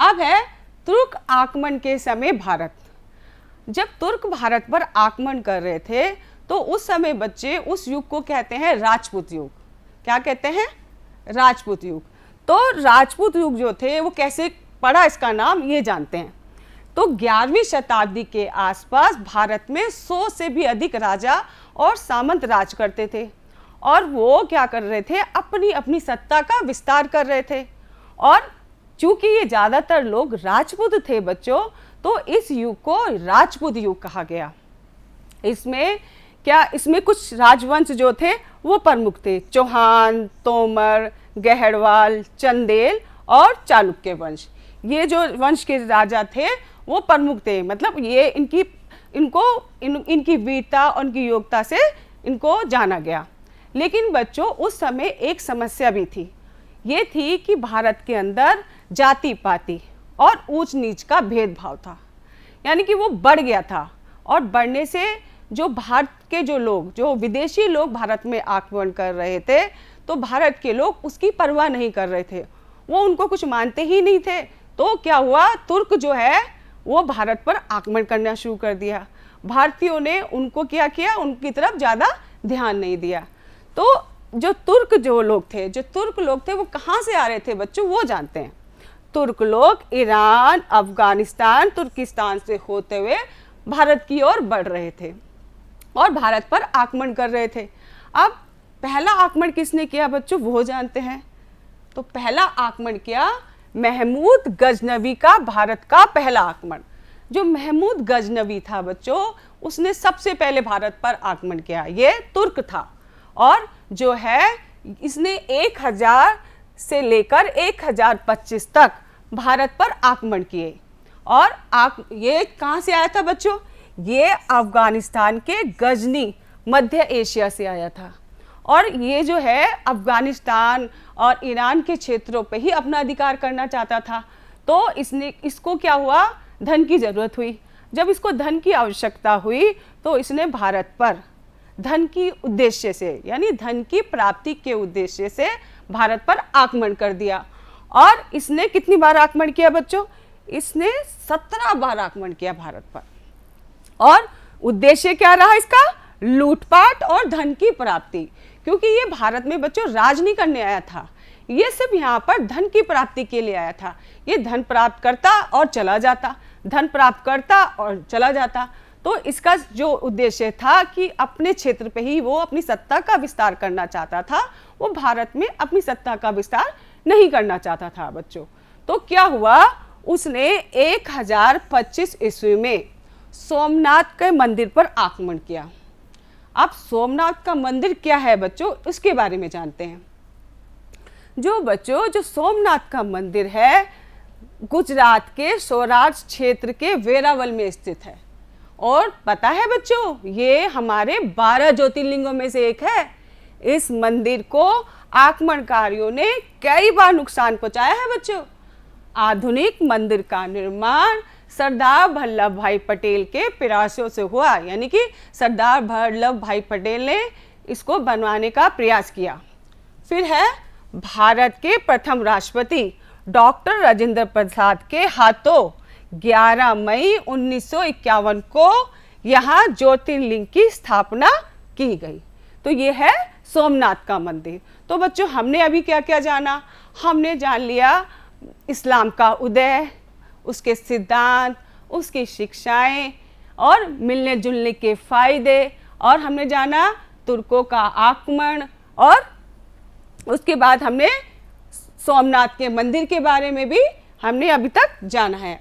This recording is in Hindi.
अब है तुर्क आक्रमण के समय भारत। जब तुर्क भारत पर आक्रमण कर रहे थे तो उस समय बच्चे उस युग को कहते हैं राजपूत युग। क्या कहते हैं? राजपूत युग। तो राजपूत युग जो थे वो कैसे पड़ा, इसका नाम ये जानते हैं। तो 11वीं शताब्दी के आसपास भारत में 100 से भी अधिक राजा और सामंत राज करते थे और वो क्या कर रहे थे, अपनी अपनी सत्ता का विस्तार कर रहे थे। और चूंकि ये ज़्यादातर लोग राजपूत थे बच्चों, तो इस युग को राजपूत युग कहा गया। इसमें कुछ राजवंश जो थे वो प्रमुख थे, चौहान, तोमर, गहरवाल, चंदेल और चालुक्य वंश। ये जो वंश के राजा थे वो प्रमुख थे, मतलब ये इनकी वीरता और इनकी योग्यता से इनको जाना गया। लेकिन बच्चों उस समय एक समस्या भी थी, ये थी कि भारत के अंदर जाति पाति और ऊंच नीच का भेदभाव था, यानी कि वो बढ़ गया था। और बढ़ने से जो भारत के जो विदेशी लोग भारत में आक्रमण कर रहे थे, तो भारत के लोग उसकी परवाह नहीं कर रहे थे, वो उनको कुछ मानते ही नहीं थे। तो क्या हुआ, तुर्क जो है वो भारत पर आक्रमण करना शुरू कर दिया। भारतीयों ने उनको क्या किया, उनकी तरफ ज़्यादा ध्यान नहीं दिया। तो जो तुर्क लोग थे वो कहाँ से आ रहे थे बच्चों, वो जानते हैं। तुर्क लोग ईरान, अफगानिस्तान, तुर्किस्तान से होते हुए भारत की ओर बढ़ रहे थे और भारत पर आक्रमण कर रहे थे। अब पहला आक्रमण किसने किया बच्चों, वो जानते हैं। तो पहला आक्रमण किया महमूद गजनवी का, भारत का पहला आक्रमण। जो महमूद गजनवी था बच्चों, उसने सबसे पहले भारत पर आक्रमण किया। ये तुर्क था और जो है इसने 1000 से लेकर 1025 तक भारत पर आक्रमण किए। और ये कहाँ से आया था बच्चों, ये अफगानिस्तान के गजनी, मध्य एशिया से आया था। और ये जो है अफगानिस्तान और ईरान के क्षेत्रों पे ही अपना अधिकार करना चाहता था। तो इसको क्या हुआ, धन की ज़रूरत हुई। जब इसको धन की आवश्यकता हुई तो इसने भारत पर धन की उद्देश्य से, यानी धन की प्राप्ति के उद्देश्य से भारत पर आक्रमण कर दिया। और इसने कितनी बार आक्रमण किया बच्चों, इसने 17 बार आक्रमण किया भारत पर। और उद्देश्य क्या रहा इसका, लूटपाट और धन की प्राप्ति। क्योंकि ये भारत में बच्चों राज नहीं करने आया था, ये सिर्फ यहाँ पर धन की प्राप्ति के लिए आया था। ये धन प्राप्त करता और चला जाता, धन प्राप्त करता और चला जाता। तो इसका जो उद्देश्य था कि अपने क्षेत्र पे ही वो अपनी सत्ता का विस्तार करना चाहता था, वो भारत में अपनी सत्ता का विस्तार नहीं करना चाहता था बच्चों। तो क्या हुआ, उसने 1025 ईस्वी में सोमनाथ के मंदिर पर आक्रमण किया। अब सोमनाथ का मंदिर क्या है बच्चों, उसके बारे में जानते हैं। जो सोमनाथ का मंदिर है गुजरात के सौराष्ट्र क्षेत्र के वेरावल में स्थित है। और पता है बच्चों, ये हमारे 12 ज्योतिर्लिंगों में से एक है। इस मंदिर को आक्रमणकारियों ने कई बार नुकसान पहुंचाया है बच्चों। आधुनिक मंदिर का निर्माण सरदार वल्लभ भाई पटेल के प्रयासों से हुआ, यानी कि सरदार वल्लभ भाई पटेल ने इसको बनवाने का प्रयास किया। फिर है भारत के प्रथम राष्ट्रपति डॉक्टर राजेंद्र प्रसाद के हाथों 11 मई 1951 को यहाँ ज्योतिर्लिंग की स्थापना की गई। तो ये है सोमनाथ का मंदिर। तो बच्चों हमने अभी क्या क्या जाना, हमने जान लिया इस्लाम का उदय, उसके सिद्धांत, उसकी शिक्षाएं और मिलने जुलने के फायदे, और हमने जाना तुर्कों का आक्रमण, और उसके बाद हमने सोमनाथ के मंदिर के बारे में भी हमने अभी तक जाना है।